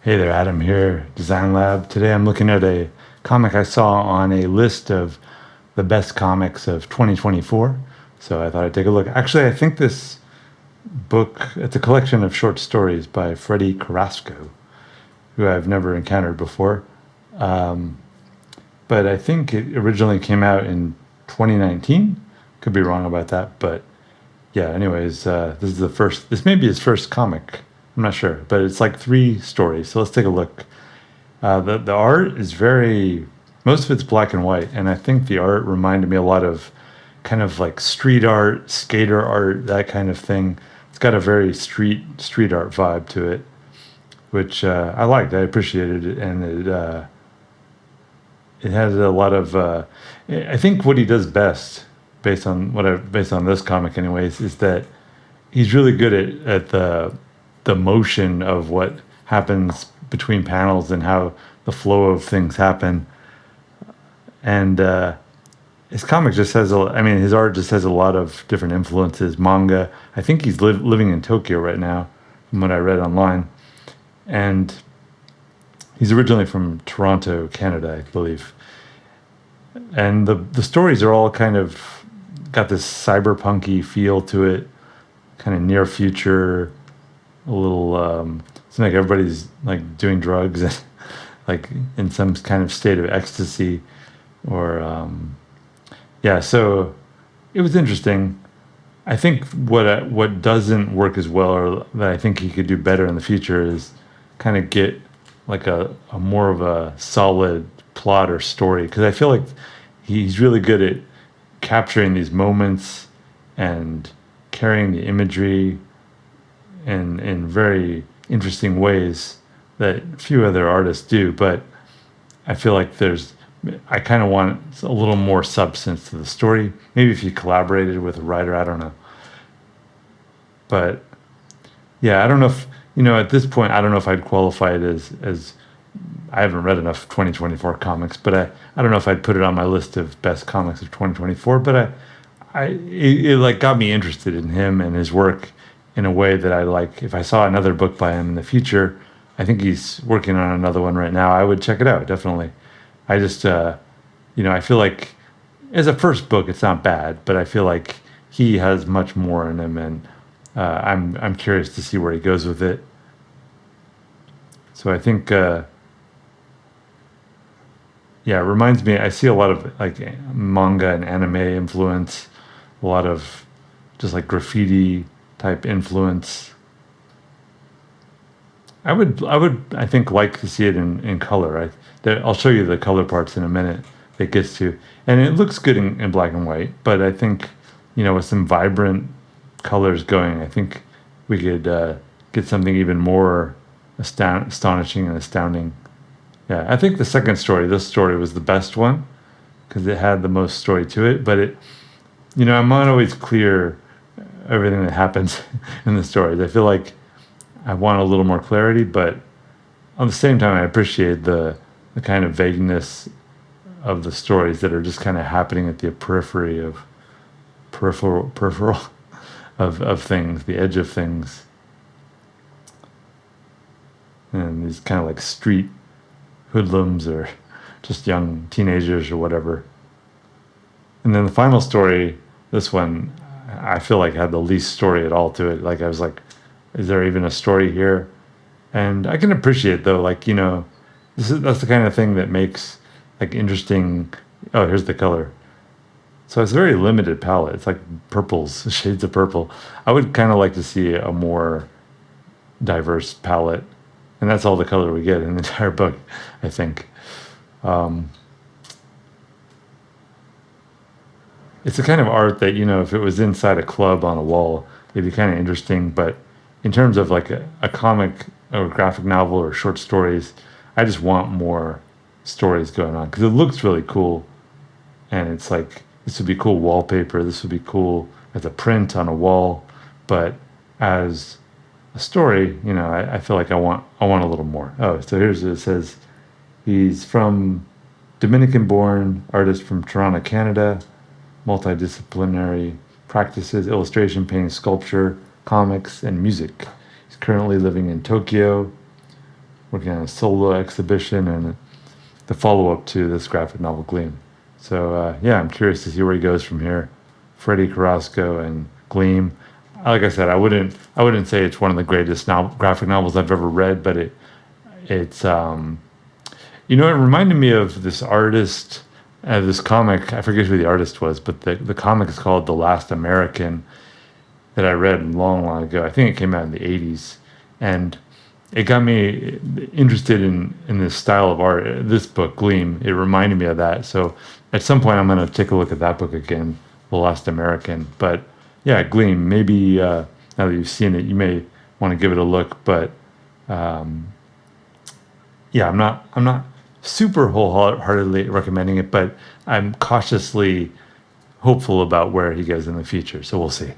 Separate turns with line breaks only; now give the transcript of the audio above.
Hey there, Adam here, Design Lab. Today I'm looking at a comic I saw on a list of the best comics of 2024. So I thought I'd take a look. Actually, I think this book, it's a collection of short stories by Freddy Carrasco, who I've never encountered before. Um, but I think it originally came out in 2019. Could be wrong about that, but yeah, anyways, this may be his first comic. I'm not sure, but it's like three stories. So let's take a look. The art is very, most of it's black and white, and I think the art reminded me a lot of kind of like street art, skater art, that kind of thing. It's got a very street art vibe to it, which I liked. I appreciated it, and it has a lot of. I think what he does best, based on this comic, anyways, is that he's really good at the motion of what happens between panels and how the flow of things happen. And his comic just has I mean, his art just has a lot of different influences. Manga. I think he's living in Tokyo right now, from what I read online. And he's originally from Toronto, Canada, I believe. And the stories are all kind of got this cyberpunky feel to it, kind of near future, a little it's like everybody's like doing drugs and like in some kind of state of ecstasy or yeah, so it was interesting. I think what doesn't work as well, or that I think he could do better in the future, is kind of get like a more of a solid plot or story, because I feel like he's really good at capturing these moments and carrying the imagery in very interesting ways that few other artists do. But I feel like I kind of want a little more substance to the story. Maybe if you collaborated with a writer, I don't know. But yeah, I don't know if, at this point, I don't know if I'd qualify it as I haven't read enough 2024 comics, but I don't know if I'd put it on my list of best comics of 2024, but it like got me interested in him and his work in a way that I like. If I saw another book by him in the future, I think he's working on another one right now, I would check it out, definitely. I just, I feel like as a first book, it's not bad, but I feel like he has much more in him, and I'm curious to see where he goes with it. So I think, yeah, it reminds me. I see a lot of like manga and anime influence, a lot of just like graffiti type influence. I think like to see it in color. I'll show you the color parts in a minute. It gets to, and it looks good in black and white. But I think, with some vibrant colors going, I think we could get something even more astonishing and astounding. Yeah, I think the second story, this story was the best one because it had the most story to it. But I'm not always clear everything that happens in the stories. I feel like I want a little more clarity, but at the same time, I appreciate the kind of vagueness of the stories that are just kind of happening at the peripheral of things, the edge of things, and these kind of like street hoodlums or just young teenagers or whatever. And then the final story, this one, I feel like had the least story at all to it. Like I was like, is there even a story here? And I can appreciate though, like, that's the kind of thing that makes like interesting. Oh, here's the color. So it's a very limited palette. It's like purples, shades of purple. I would kind of like to see a more diverse palette, and that's all the color we get in the entire book, I think. Um, it's the kind of art that, if it was inside a club on a wall, it'd be kind of interesting. But in terms of like a comic or graphic novel or short stories, I just want more stories going on because it looks really cool. And it's like, this would be cool wallpaper. This would be cool as a print on a wall. But as a story, I feel like I want a little more. Oh, so here's it says he's from Dominican-born artist from Toronto, Canada, multidisciplinary practices, illustration, painting, sculpture, comics, and music. He's currently living in Tokyo, working on a solo exhibition and the follow-up to this graphic novel Gleam. So yeah, I'm curious to see where he goes from here. Freddy Carrasco and Gleam. Like I said, I wouldn't say it's one of the greatest graphic novels I've ever read, but it's it reminded me of this artist, this comic. I forget who the artist was, but the comic is called The Last American that I read long, long ago. I think it came out in the '80s, and it got me interested in this style of art. This book, Gleam, it reminded me of that. So at some point, I'm going to take a look at that book again, The Last American. But yeah, Gleam. Maybe now that you've seen it, you may want to give it a look. But yeah, I'm not super wholeheartedly recommending it, but I'm cautiously hopeful about where he goes in the future. So we'll see.